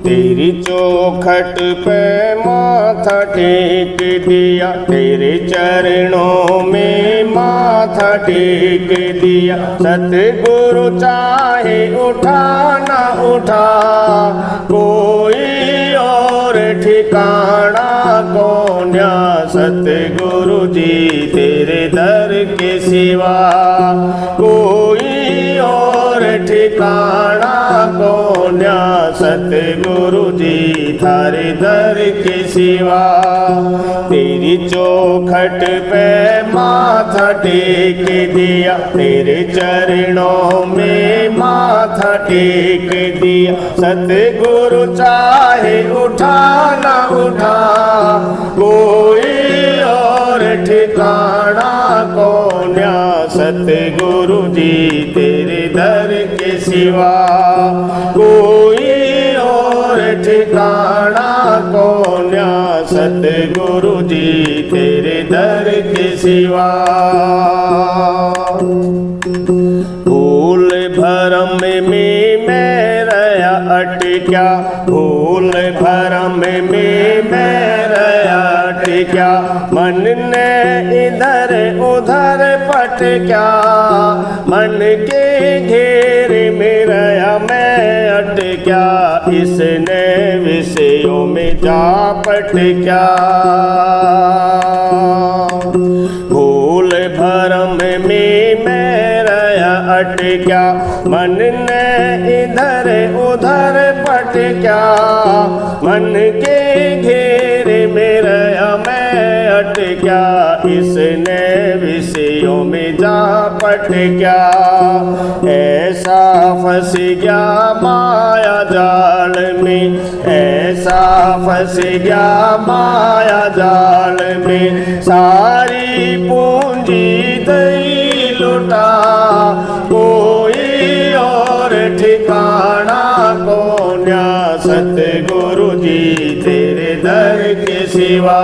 तेरी चौखट पे माथा टेक दिया, तेरे चरणों में माथा टेक दिया। सतगुरु चाहे उठा ना उठा, कोई और ठिकाना कौन्या। सतगुरु जी तेरे दर के सिवा कोई और ठिकाना कौन्या। सतगुरु जी थारे दर के सिवा। तेरी चौखट पे माथा टेक दिया, तेरे चरणों में माथा टेक दिया। सतगुरु चाहे उठा ना उठा, कोई और ठिकाना कौन्या। सतगुरु जी तेरे दर के सिवा कोई और ठिकाना कौन्या। सतगुरु जी तेरे दर के सिवा। भूल भरम में मैं रहा अटक्या, भूल भरम में मैं रहा अटक्या। मन ने इधर उधर पटक्या, मन के घेरे में रहा मैं अटक्या। इसने विषयों में जा पटक्या। भूल भरम में मैं रहा अटक्या, मन ने इधर उधर पटक्या। मन के घेरे में रहा मैं अटक्या। इसने विषयों में जा पटक्या। ऐसा फंस गया माया जाल में, ऐसा फंस गया माया जाल में। सारी पूंजी दई लुटा, कोई और ठिकाना कौन्या। सतगुरु जी तेरे दर के सिवा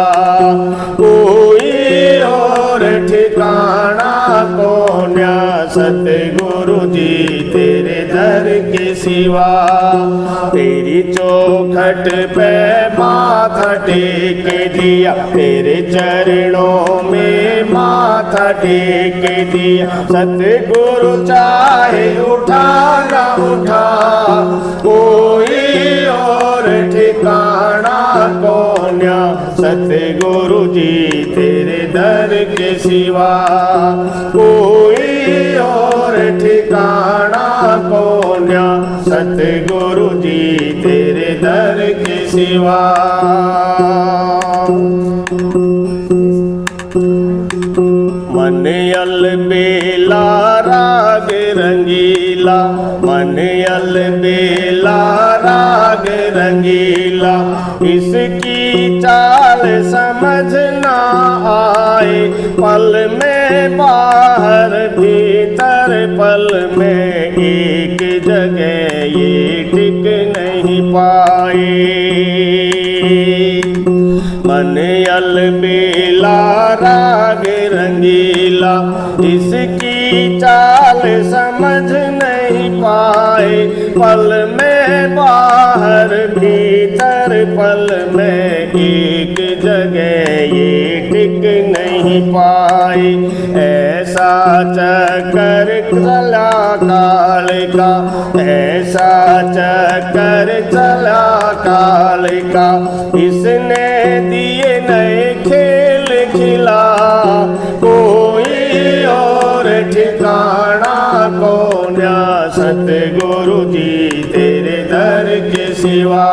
कोई और ठिकाना कौन्या। सतगुरु जी तेरे दर के सिवा। तेरी चौखट पे माथा टेक दिया, तेरे चरणों में माथा टेक दिया। सतगुरु चाहे उठा ना उठा, कोई और ठिकाना कौन्या। सतगुरु जी तेरे दर के सिवा कोई और ठिकाना कौन्या। सतगुरु जी तेरे दर के सिवा। मन अलबेला राग रंगीला, मन अलबेला राग रंगीला। इसकी चाल समझ ना आए, पल में बाहर भीतर पल में एक जगह ये टिक नहीं पाए। मन अलबेला राग रंगीला, इसकी चाल समझ नहीं पाए। पल में बाहर भीतर पल में एक जगह ये टिक नहीं पाए। ऐसा चक्कर चला काल का, ऐसा चक्कर चला काल का। इसने दिए नए खेल खिला, कोई और ठिकाना कौन्या। सतगुरु जी तेरे दर के सिवा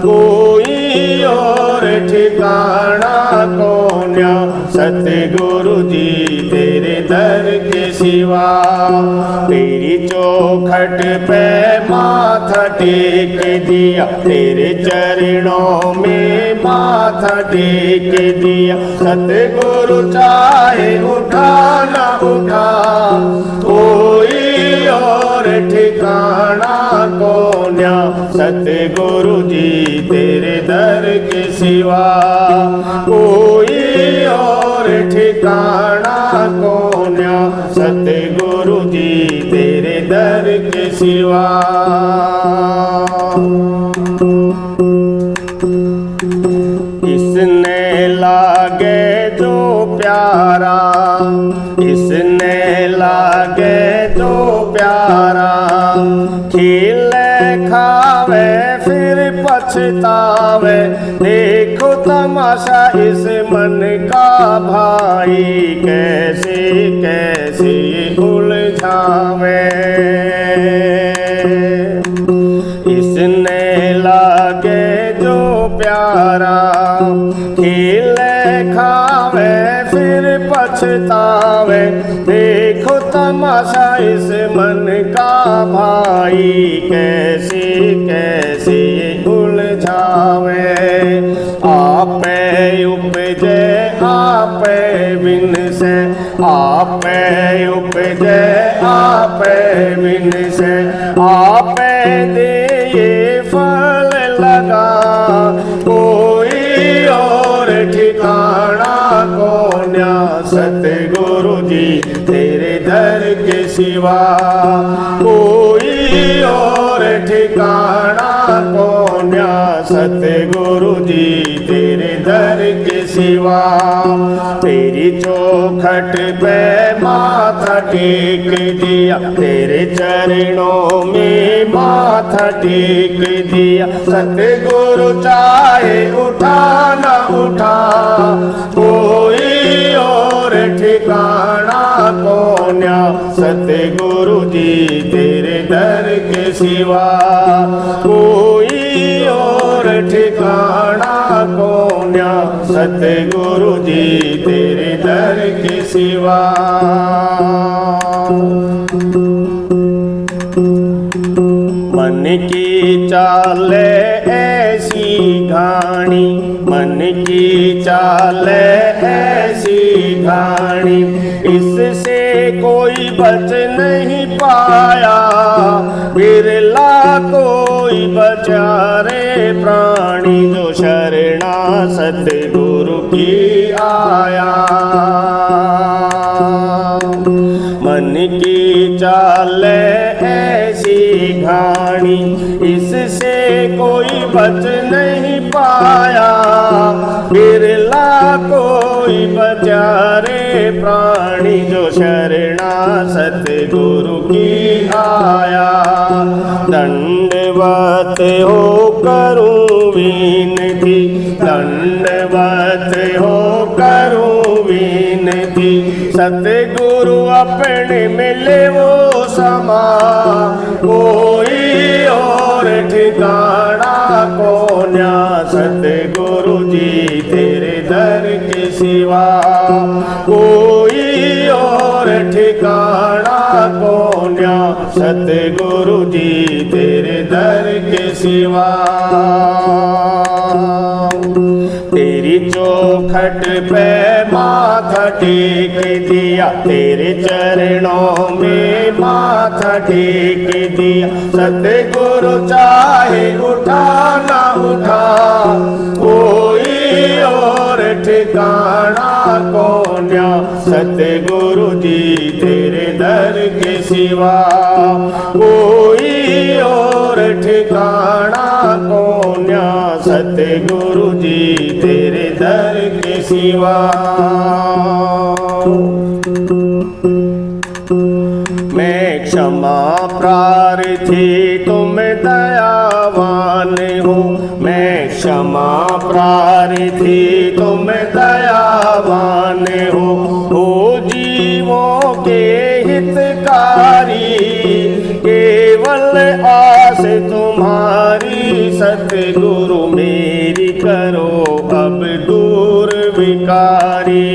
कोई और ठिकाना कौन्या। सतगुरु जी तेरे दर के सिवा। तेरी चौखट पे माथा टेक दिया, तेरे चरणों में माथा टेक दिया। सतगुरु चाहे उठा ना उठा, कोई और ठिकाना कौन्या। सतगुरु जी तेरे दर के सिवा कोई और ठिकाना कौन्या। सतगुरु जी दर के सिवा। इसने लागे जो प्यारा, इसने लागे जो प्यारा, खिले खावे फिर पछतावे, देखो तमाशा इस मन का भाई, कैसे कैसे उलझावे। इसने लागे जो प्यारा, खिले खावे फिर पछतावे, देखो तमाशा इस मन का भाई, कैसे कैसे उलझावे। आपे उपजे आपे बिन से, आपे उपजे आपे बिन से, आपे दे ये फल लगा, कोई और ठिकाना कोन्या, सतगुरु जी तेरे दर के सिवा। कोई और ठिकाना कोन्या, सतगुरु जी तेरे दर के सिवा। तेरी चौखट पे माथा टेक दिया, तेरे चरणों में माथा टेक दिया, सतगुरु चाहे उठा न उठा, कोई और ठिकाना कोन्या, सतगुरु जी तेरे दर के सिवा। कोई और ठिकाना कोन्या, सतगुरु जी तेरे दर के सिवा। मन की चाले ऐसी घाणी, मन की चाले ऐसी घाणी, इससे कोई बच नहीं पाया, बिरला कोई बचा रे प्राणी, जो शरणा सतगुरु की आया। मन की चाल ऐसी घाणी, इससे कोई बच नहीं पाया, बिरला कोई बचा रे प्राणी, जो शरणा सतगुरु की आया। दंडवत हो करूं विनती, दंडवत हो करूं विनती, सतगुरु अपने मिले वो समा, कोई और ठिकाना कोन्या, सतगुरु जी तेरे दर के सिवा। कोई और ठिकाना कोन्या, सतगुरु जी तेरे दर के सिवा। तेरी चौखट पे माथा टेक दिया, तेरे चरणों में माथा टेक दिया, सतगुरु चाहे उठा ना उठा, कोई और ठिकाना कोन्या, सतगुरु जी तेरे दर के सिवा। कोई और ठिकाना कोन्या, सतगुरु जी तेरे दर के सिवा। मैं क्षमा प्रार्थी तुम दयावान हो, मैं क्षमा प्रार्थी तुम दयावान हो जीवों के हितकारी, केवल आस तुम्हारी, सतगुरु मेरी करो अब दूर विकारी।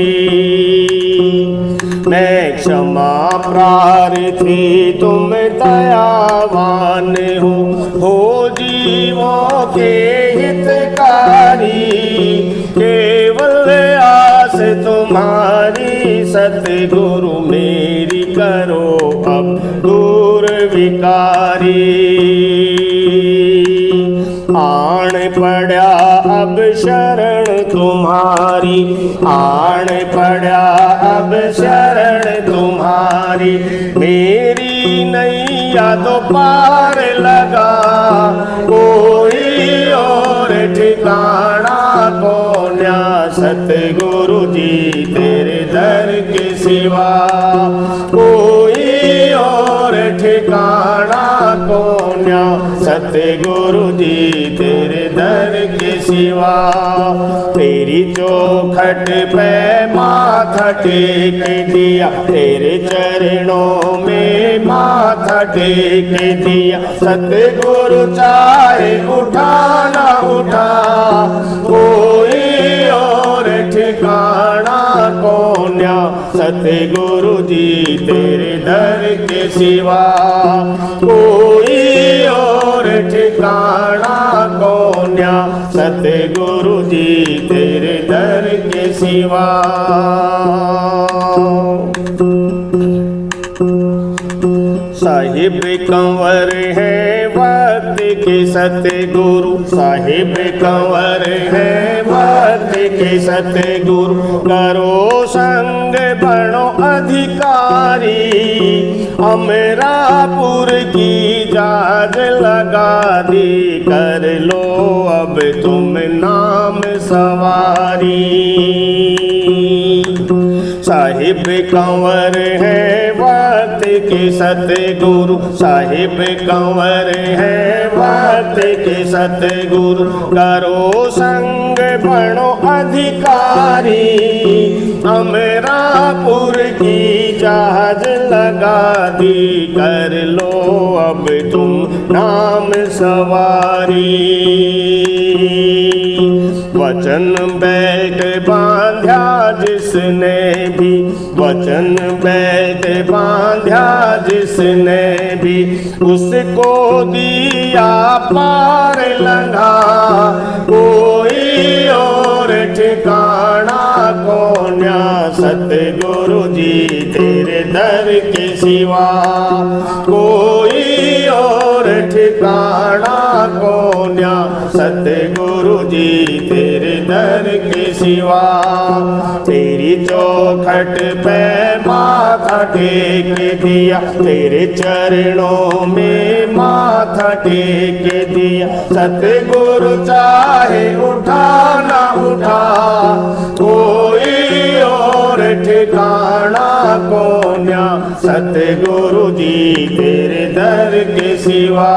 मैं क्षमा प्रार्थी तुम दयावान हो जीवों के हितकारी, केवल आस तुम्हारी, सतगुरु मेरी करो अब दूर विकारी। आण पड़ा अब शरण तुम्हारी, आण पड़ा अब शरण तुम्हारी, मेरी नहीं या तो पार लगा, कोई और ठिकाना कोन्या सतगुरु जी तेरे दर के सिवा, कोई और ठिकाना कोन्या सतगुरु जी तेरे दर के सिवा। तेरी चौखट पे माथा टेक दिया, तेरे चरणों में माथा टेक दिया, सतगुरु चाहे उठाना उठा, कोई और ठिकाना कोन्या सतगुरु जी तेरे दर के सिवा, कोई और ठिकाना कोन्या सतगुरु जी तेरे दर के सिवा। साहिब कंवर है वक्त के सतगुरु, साहिब कंवर है वक्त के सतगुरु, करो संग बनो अधिकारी, अमरापुर की जाग लगा दी, कर लो अब तुम नाम सवारी। साहिब कंवर है वक्त के सतगुरु, साहिब कंवर है वक्त के सतगुरु, करो संग बनो अधिकारी, अमरापुर की जहाज लगा दी, कर लो अब तुम नाम सवारी। वचन बैठ बांध्या जिसने भी, वचन बैठ बांध्या जिसने भी, उसको दिया पार लंघा, कोई और ठिकाना कोन्या सतगुरु जी तेरे दर के सिवा, कोई और ठिकाना कोन्या सतगुरु जी तेरे दर के सिवा। तेरी चौखट पे माथा टेक दिया, तेरे चरणों में माथा टेक दिया, सतगुरु चाहे उठाना उठा, कोई और ठिकाना कोन्या सतगुरु जी तेरे दर के सिवा,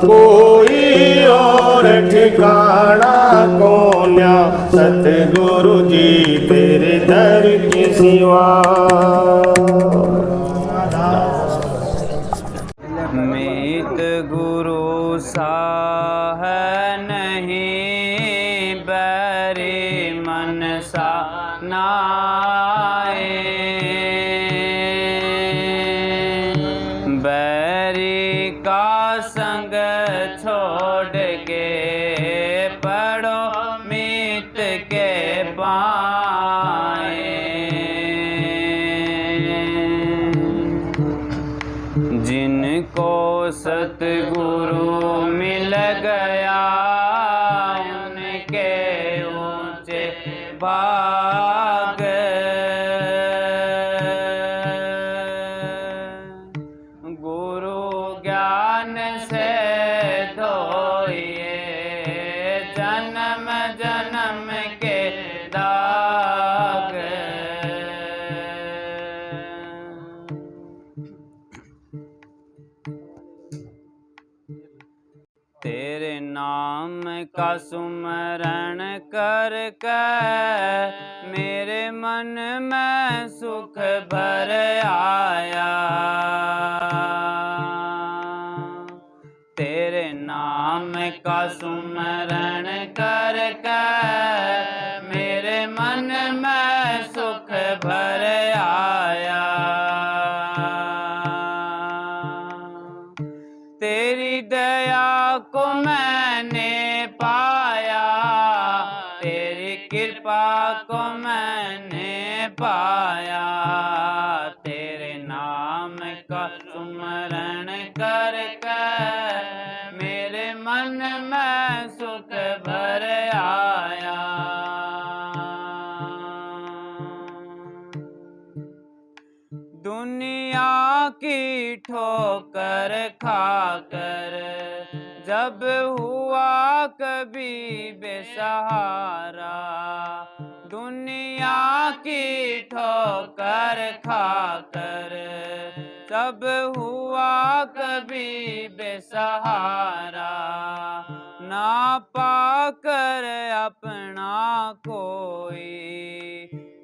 कोई और ठिकाना कोन्या सतगुरु जी तेरे दर के सिवा। मीत गुरु साह नहीं, बैरी मन सा नाए, बैरी का संग छोड़ के पढ़ो मीत के पाए, जिनको सतगुरु मिल गया उनके ऊंचे भाग, गुरु ज्ञान से धोइए जन्म जन्म के दाग, तेरे नाम का सुमरण कर कर मेरे मन में सुख भर आया, तेरे नाम का सुमरण कर कर मेरे मन में सुख भर आया, तेरी दया को मैंने पाया, तेरी कृपा को मैंने पाया, तेरे नाम का सुमरण कर कर मेरे मन में सुख भर आया, दुनिया की ठोकर खाकर जब हुआ कभी बेसहारा, दुनिया की ठोकर खाकर जब हुआ कभी बेसहारा, ना पाकर अपना कोई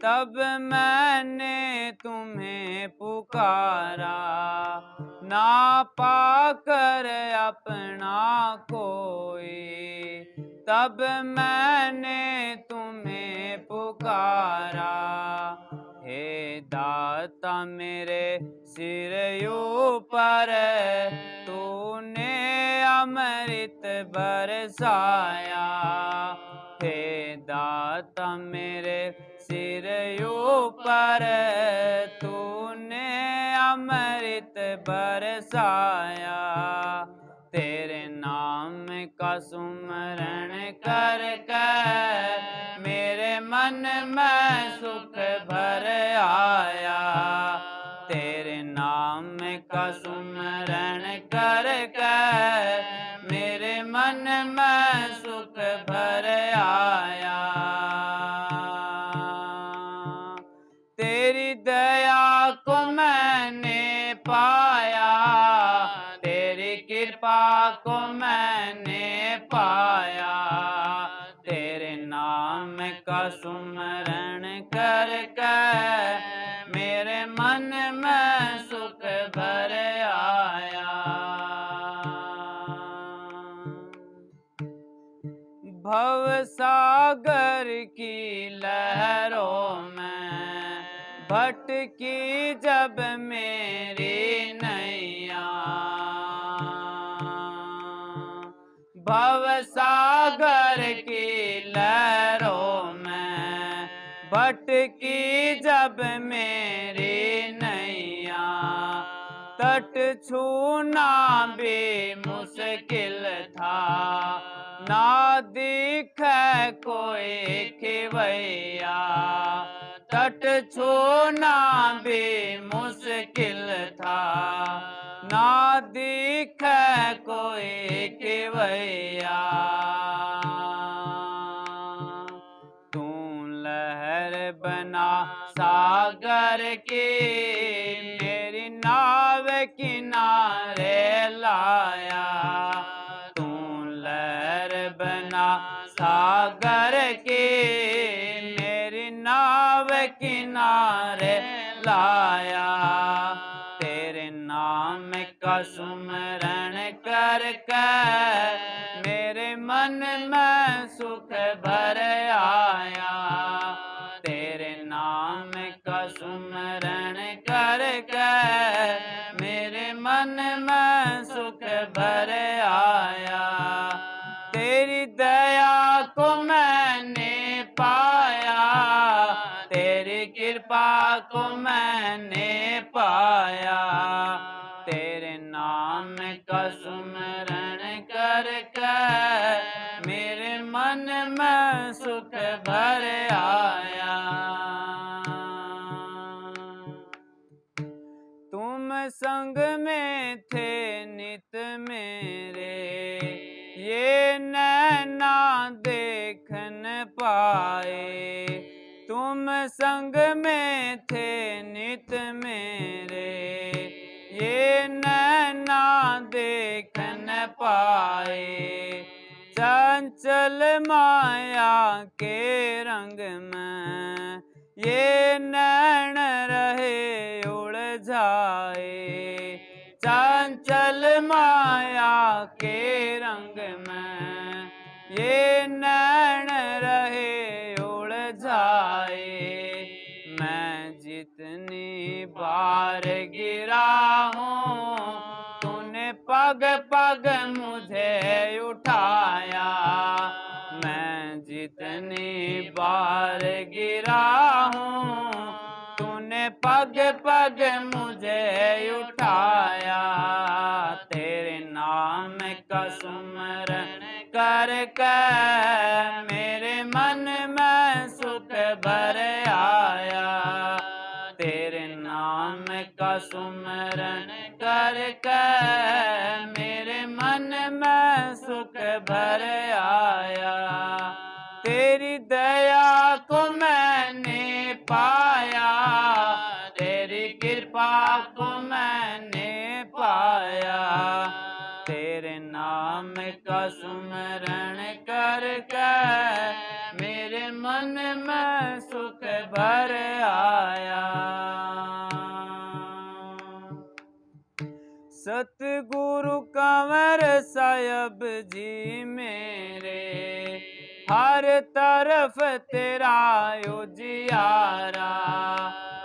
तब मैंने तुम्हें पुकारा, ना पाकर अपना कोई तब मैंने तुम्हें पुकारा। हे दाता मेरे सिर ऊपर तूने अमृत बरसाया, हे दाता मेरे सिर ऊपर तूने अमृत बरसाया, तेरे नाम का सुमरण करके मेरे मन में सुख भर आया, तेरे नाम का सुमरण करके मेरे मन में सुख भर आया। तेरी दया को मैंने पाया, तेरी कृपा को मैंने पाया, तेरे नाम का सुमरण करके मेरे मन में सुख भर आया। भव सागर की लहरों में भटकी जब मेरी नैया, भव सागर की लहरों में भटकी जब मेरी नैया, तट छूना भी मुश्किल था, ना दिखे कोई खिवैया, तट छूना भी मुश्किल था, ना दिखे कोई खिवैया, तू लहर बना सागर की मेरी नाव किनारे लाया, तू लहर बना सागर की मेरी नाव किनारे लाया, तेरे नाम का सुमरण करके मेरे मन में सुख भर आया, तेरे नाम का सुमरण करके मेरे मन में सुख भर आया, तेरी दया को मैंने पाया, तेरी कृपा को मैंने पाया, तेरे नाम का सुमरण करके मेरे मन में सुख भर आया। तुम संग में थे नित मेरे, ये नैना देख न पाए, तुम संग में थे नित मेरे, ये नैना देख न पाए, चंचल माया के रंग में ये नैन रहे उड़ जाए, चंचल माया के रंग में ये नैन रहे उड़ जाए, मैं जितनी बार गिरा हूँ तूने पग पग मुझे उठाया, मैं जितनी बार गिरा हूँ तूने पग पग मुझे उठाया, तेरे नाम का सुमरण करके मेरे मन में सुख भर आया, तेरे नाम का सुमरण कर करके मेरे मन में सुख भर आया। तेरी दया को मैंने पाया, तेरी कृपा को मैंने पाया। तेरे नाम का सुमरण करके मेरे मन में सुख भर आया। सतगुरु कंवर साहब जी मेरे, हर तरफ तेरा उजियारा।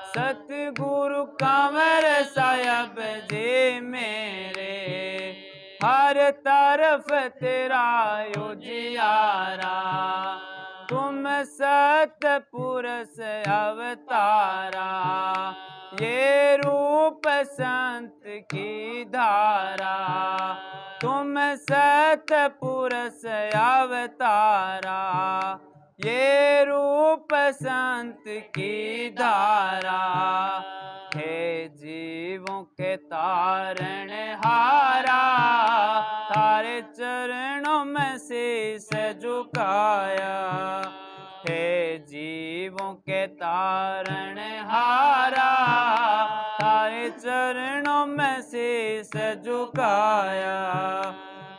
सतगुरु कंवर साहब जी मेरे, हर तरफ तेरा उजियारा। तुम सतपुरुष अवतारा, ये रूप संत की धारा। तुम सतपुरुष अवतारा, ये रूप संत की धारा। हे जीवों के तारण हारा, तारे चरणों में शीश झुकाया। हे जीवों के तारण हारा, तारे चरणों में शीश झुकाया।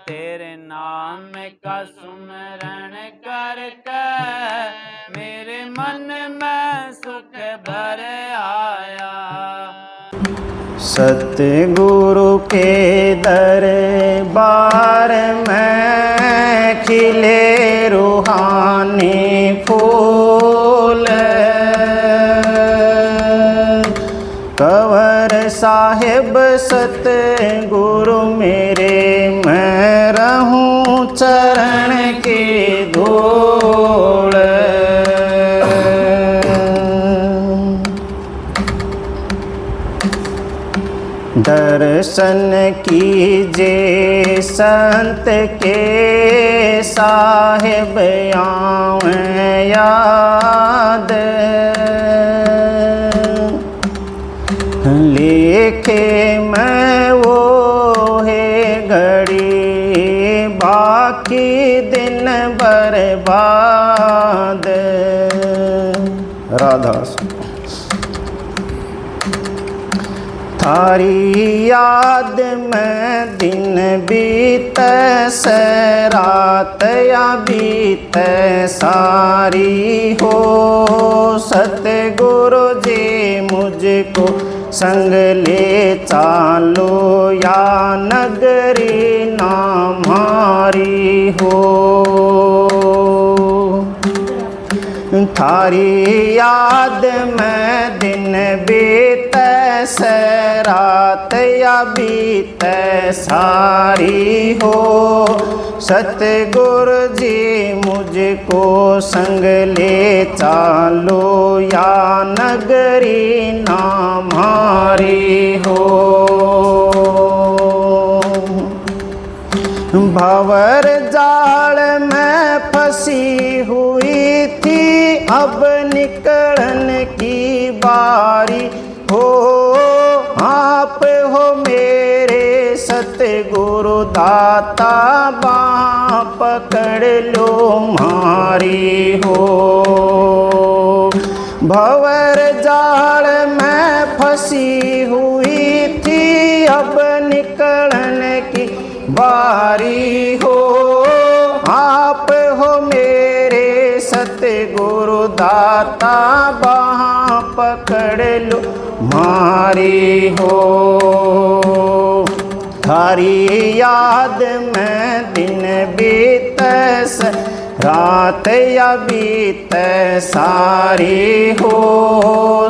तेरे नाम का सुमरण करके मेरे मन में सुख भर आया। सतगुरु के दरबार में खिले रूहानी फूल। कंवर साहिब सतगुरु मेरे, मैं रहूं चरण की धूल। दर्शन कीजे संत के साहिब आवें याद। लेखे मैं वो है घड़ी, बाकी दिन बर्बाद। राधा थारी याद में दिन बीते से रात या बीते सारी हो। सतगुरु जी मुझको संग ले चालो, या नगरी ना हमारी हो। थारी याद में दिन बीते से रात या बीते सारी हो। सतगुरु जी मुझको संग ले चालो, या नगरी ना हमारी हो। भंवर जाल में फंसी हुई थी, अब निकलने की बारी हो। आप हो मेरे सतगुरु दाता, बाँ पकड़ लो मारी हो। भंवर जाल में फंसी हुई थी, अब निकलने की बारी हो। आप हो मेरे सतगुरु दाता, बाँ पकड़ लो मारी हो। थारी याद में दिन बीते से रात या बीते सारी हो।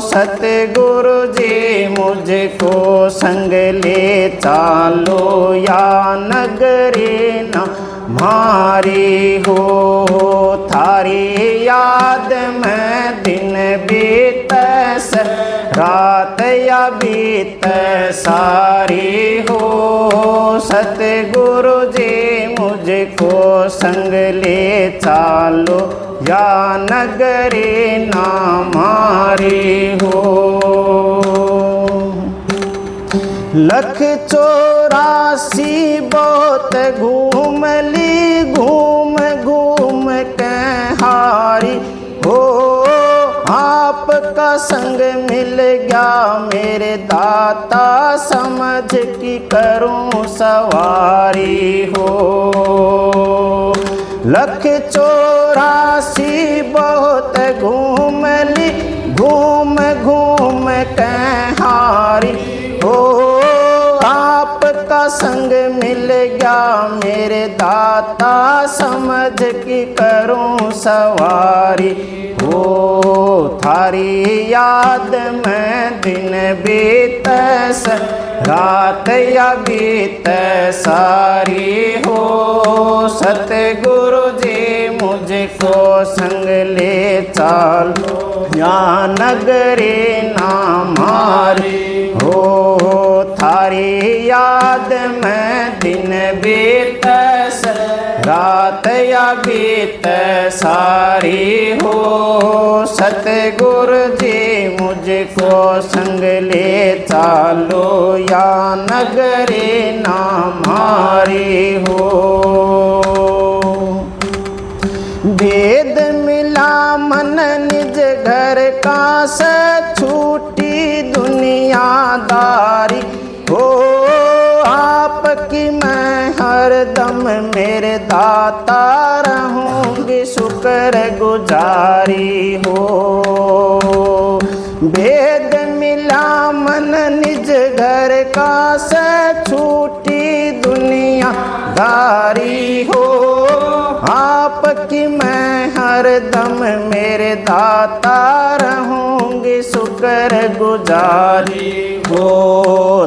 सतगुरु जी मुझको संग ले चालो, या नगरी ना हमारी हो। थारी याद में दिन बीते से रात या बीते सारी हो। सतगुरु जी मुझको संग ले चालो, या नगरी ना हमारी हो। लख 84 बहुत घूम ली, घूम घूम के हारी हो। आपका संग मिल गया मेरे दाता, समझ की करूं सवारी हो। लख 84 बहुत घूम ली, घूम घूम के हारी हो। आपका संग मिल गया मेरे दाता, समझ की करूं सवारी हो। थारी याद में दिन बीत, रात या बीत सारी हो। सतगुरु जी मुझको संग ले चालो, या नगरी ना मारी हो। थारी याद में दिन बीत, रात या बीत सारी हो। सतगुरु जी मुझको संग ले चालो, या नगरी ना मारी हो। वेद मिला मन निज घर का, से छूटी दुनियादारी हो। आपकी मैं हरदम मेरे दाता, रहूंगी शुक्र गुजारी हो। वेद मिला मन निज घर का, से छूटी दुनियादारी हो। आपकी मैं हरदम मेरे दाता, रहूंगी शुक्र गुजारी हो।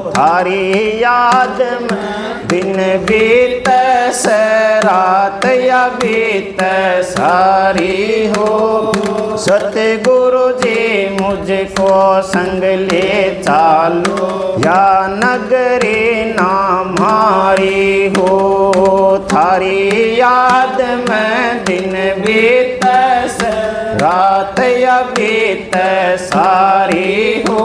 थारी याद में दिन बीत, रात या बीत सारी हो। सतगुरु जी मुझको संग ले चालो, या नगरी ना मारी हो। थारी याद में दिन बीत, रात या बीत सारी हो।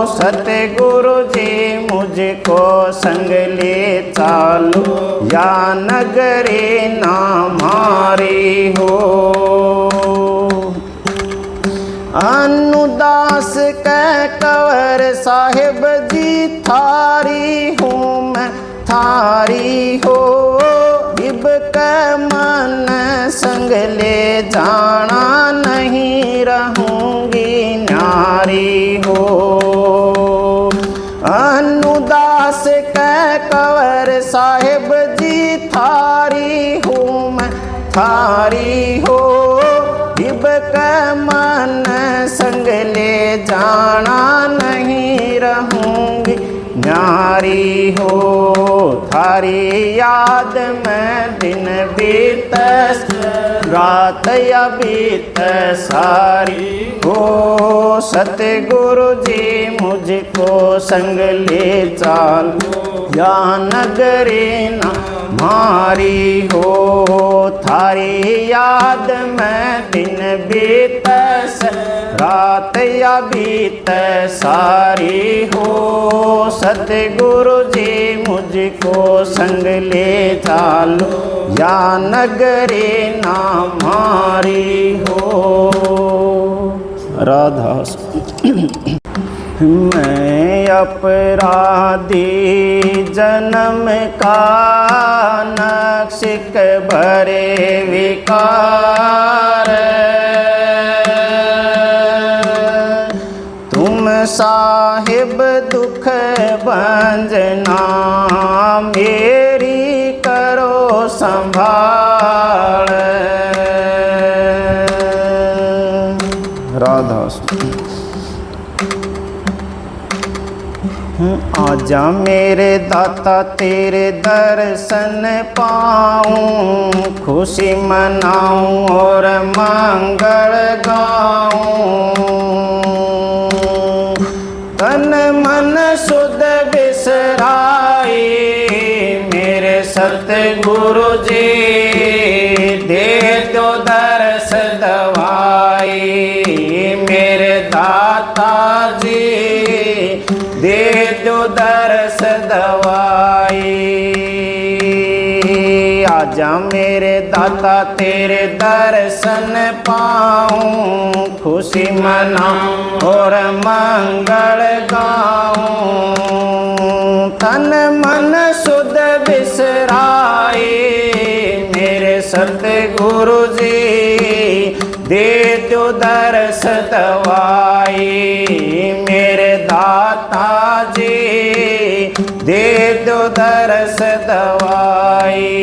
सतगुरु जी मुझको संग ले चालो, या नगरी ना मारी हो। अनुदास कह कंवर साहिब जी, थारी हूँ मैं थारी हो। इब के मन संग ले जाना, नहीं रहूंगी न्यारी हो। अनुदास कह कंवर साहिब जी, थारी हूँ मैं थारी हो। इब के मन संग ले जाना, नहीं रहूंगी न्यारी हो। थारी याद में दिन बीत, रात या बीत सारी हो। सतगुरु जी मुझको संग ले चालो, या नगरी ना मारी हो। थारी याद में दिन बीत, रात या बीत सारी हो। सतगुरु जी मुझको संग ले चालो, या नगरी ना मारी हो। राधा मैं अपराधी जन्म का, नक्शिक भरे विकार। तुम साहिब दुख भंजना, मेरी करो संभाल। राधा आजा मेरे दाता, तेरे दर्शन पाऊं। खुशी मनाऊं और मंगल गाऊं। तन मन शुद्ध बिसराई, मेरे सतगुरु जी दे दो दर्श दवाई। मेरे दाता जी दे दो दर्श दरस दवाई। आजा मेरे दाता तेरे दर्शन पाऊं, खुशी मनाऊं और मंगल गाऊं। तन मन सुध बिसराए मेरे सतगुरु जी, दे दो दरस दवाई। मेरे दाता जी दे दो दरस दवाई।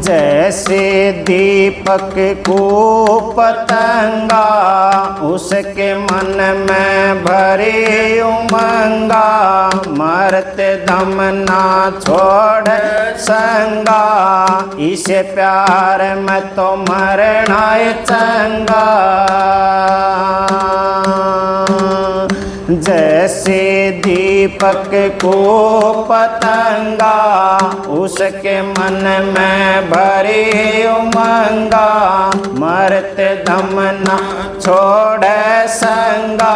जैसे दीपक को पतंगा, उसके मन में भरे उमंगा। मरते दम ना छोड़ संगा, इसे प्यार में तो मरना चंगा। जैसे दीपक को पतंगा, उसके मन में भरे उमंगा। मरते दम न छोड़े संगा,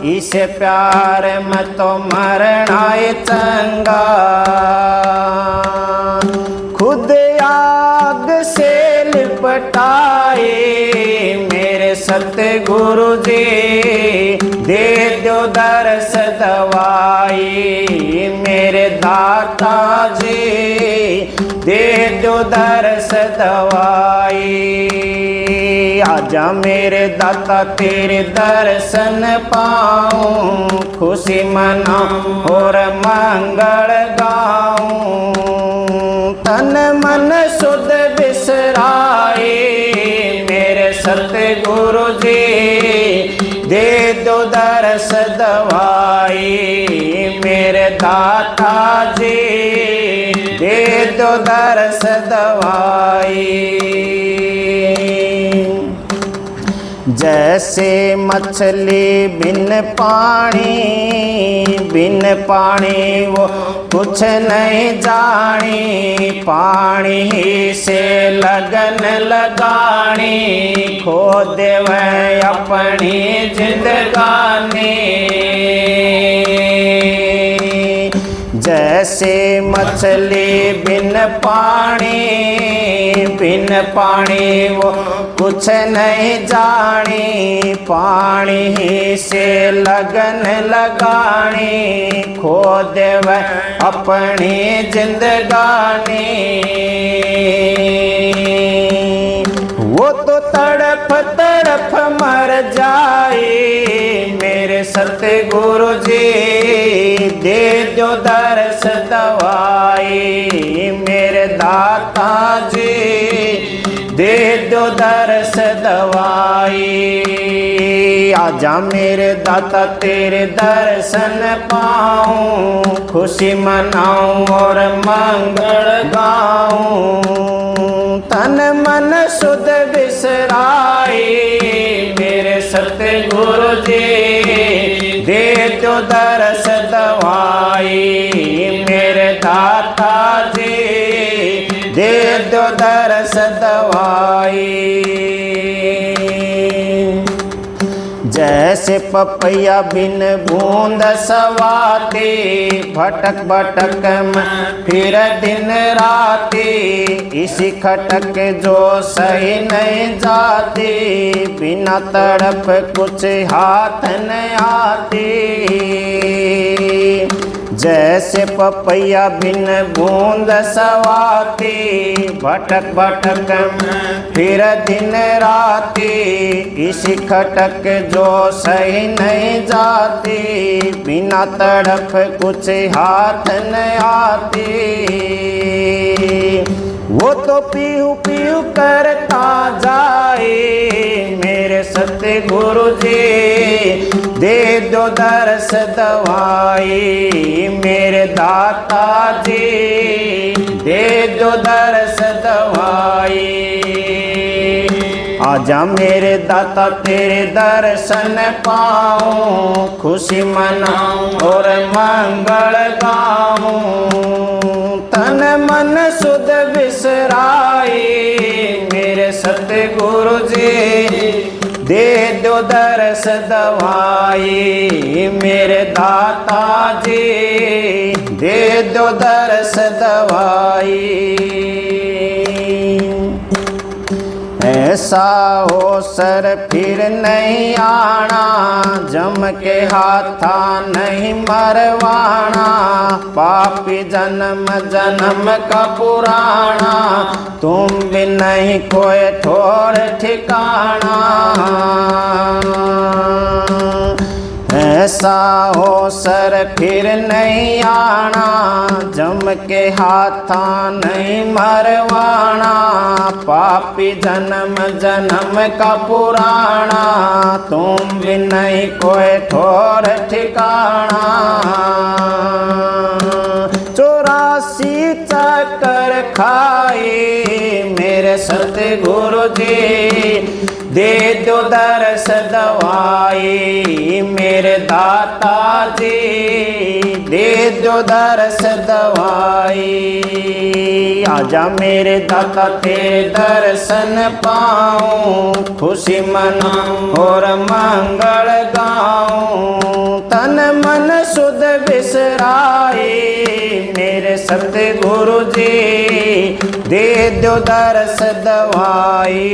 इसे प्यार में तो मरना चंगा। खुद आग से लिपटाए मेरे सतगुरु जी, दे दो दरस दवाई। मेरे दाता जी दे दो दरस दवाई। आजा मेरे दाता तेरे दर्शन पाऊं, खुशी मनाऊं और मंगल गाऊं। तन मन सुध बिसराए मेरे सतगुरु जी, दे दो दरस दवाई। मेरे दाता जी दे दो दरस दवाई। जैसे मछली बिन पानी वो कुछ नहीं जानी। पानी से लगन लगानी, खो देवे अपनी जिंदगानी। जैसे मछली बिन पानी वो कुछ नहीं जानी। पानी से लगन लगानी, खो देवे अपनी जिंदगानी। वो तो तड़प तड़प मर जाए मेरे सतगुरु जी, दे दो दरस दवाई। मेरे दाता जी दे दो दरस दवाई। आजा मेरे दाता तेरे दर्शन पाऊं, खुशी मनाऊं और मंगल गाऊं। तन मन सुध बिसराए मेरे सतगुरु जी, दे दो दरस दवाई। मेरे दाता जी दे दो दरस दवाई। जैसे पपैया बिन बूंद सवाते, भटक भटक में फिर दिन राती। इसी खटक जो सही नहीं जाती, बिना तड़प कुछ हाथ न आती। जैसे पपैया बिन बूंद सवाती, भटक भटक में फिर दिन राती। इसी खटक जो सही नहीं जाती, बिना तड़प कुछ हाथ न आती। वो तो पीहू पीहू करता जाए मेरे सतगुरु जी, दे दो दरस दवाई। मेरे दाता जी दे दो दरस दवाई। आजा मेरे दाता तेरे दर्शन पाऊं, खुशी मनाऊं और मंगल गाऊं। तन मन सुध बिसराए मेरे सतगुरु जी, दे दो दर्श दवाई मेरे दाता जी, दे दो दर्श दवाई। ऐसा हो सर फिर नहीं आना, जम के हाथा नहीं मरवाना, पापी जन्म जन्म का पुराना, तुम भी नहीं कोई ठोर ठिकाना। ऐसा हो सर फिर नहीं आना, जम के हाथा नहीं मरवाना, पापी जन्म जन्म का पुराना, तुम भी नहीं कोई ठोर ठिकाना। 84 चक्कर खाए मेरे सतगुरु जी, दे दो दर्श दवाई मेरे दाता जी, दे दो दर्श दवाई। आजा मेरे दाता तेरे दर्शन पाऊं, खुशी मनाऊं और मंगल गाऊं, तन मन शुद्ध बिसराए मेरे सतगुरु जी, दे दो दर्श दवाई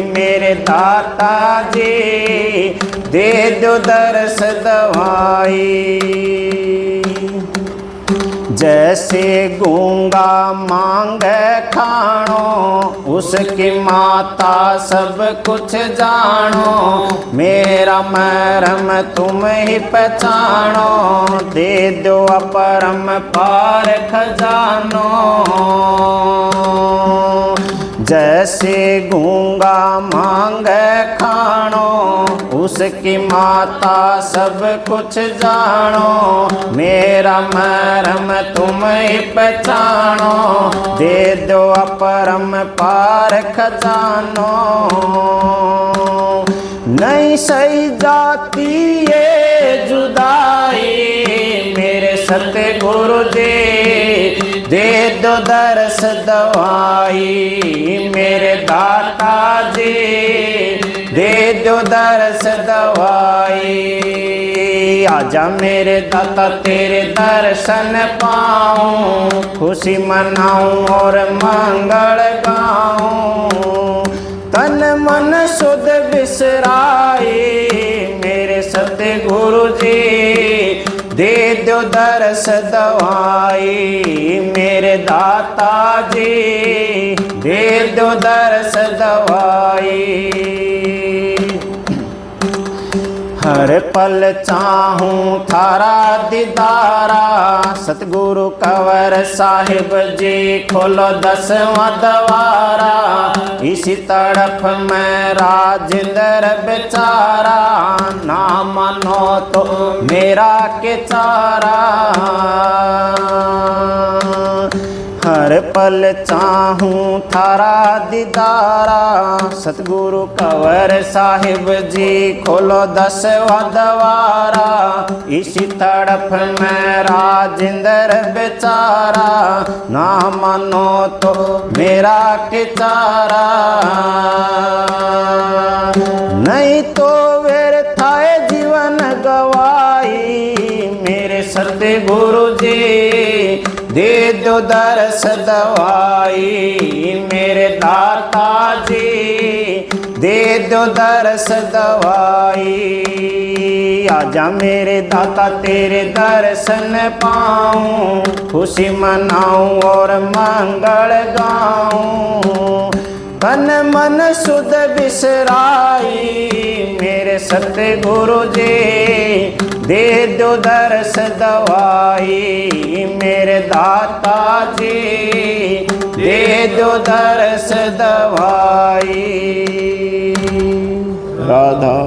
मेरे दाता जी, दे दो दर्श दवाई। जैसे गूंगा मांगे खाणो, उसकी माता सब कुछ जानो, मेरा मरम तुम ही पहचानो, दे दो अपरम पार खजानो। जैसे गूंगा मांगे खाणो, उसकी माता सब कुछ जानो, मेरा मरम तुम ही पहचानो, दे दो अपरम पार खजानो। नहीं सही जाती ये जुदाई मेरे सतगुरु जी, दे दो दर्श दवाई मेरे दाता जी, दे दो दर्श दवाई। आजा मेरे दाता तेरे दर्शन पाऊं, खुशी मनाऊं और मंगल गाऊं, तन मन शुद्ध बिसराए मेरे सतगुरु जी, दे दो दर्श दवाई मेरे दाता जी, दे दो दर्श दवाई। हर पल चाहूं थारा दीदारा, सतगुरु कंवर साहिब जी खोलो 10वां द्वारा, इसी तड़फ में राजेंद्र बेचारा, ना मानो तो मेरा के चारा। हर पल चाहूं थारा दीदारा, सतगुरु कंवर साहिब जी खोलो 10वां द्वारा, इसी तड़फ में राजेंद्र बेचारा, ना मानो तो मेरा के चारा। नहीं तो व्यर्थ है जीवन गवाई मेरे सतगुरु जी, दे दो दर्श दवाई मेरे दाता जी, दे दो दर्श दवाई। आजा मेरे दाता तेरे दर्शन पाऊं, खुशी मनाऊं और मंगल गाऊं, तन मन शुद्ध बिसराई मेरे सतगुरु जी, दे दो दर्श दवाई मेरे दाता जी, दे दो दर्श दवाई। राधा